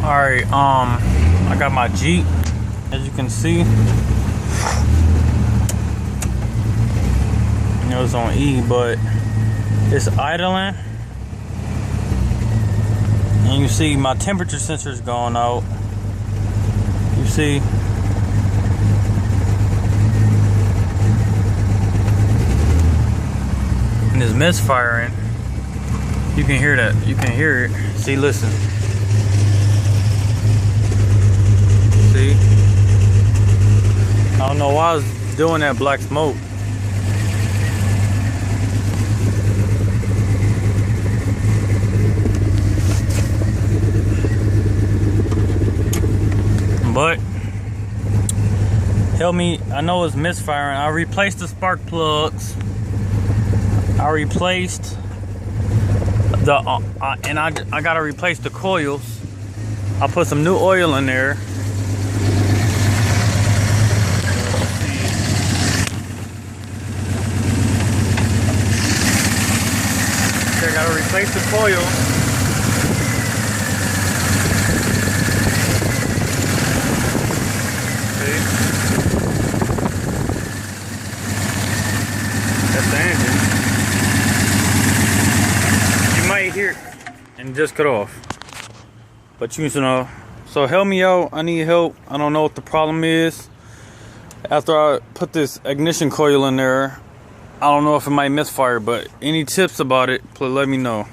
Alright, I got my Jeep, as you can see. It was on E, but it's idling. And you see my temperature sensor is going out. You see. And it's misfiring. You can hear that. You can hear it. See, listen. See? I don't know why I was doing that black smoke. But help me, I know it's misfiring. I replaced the spark plugs. I replaced the and I gotta replace the coils. I put some new oil in there. I gotta replace the coil. See? That's the engine. You might hear it and just cut off. But you know, so help me out. I need help. I don't know what the problem is. After I put this ignition coil in there, I don't know if it might misfire, but any tips about it, please let me know.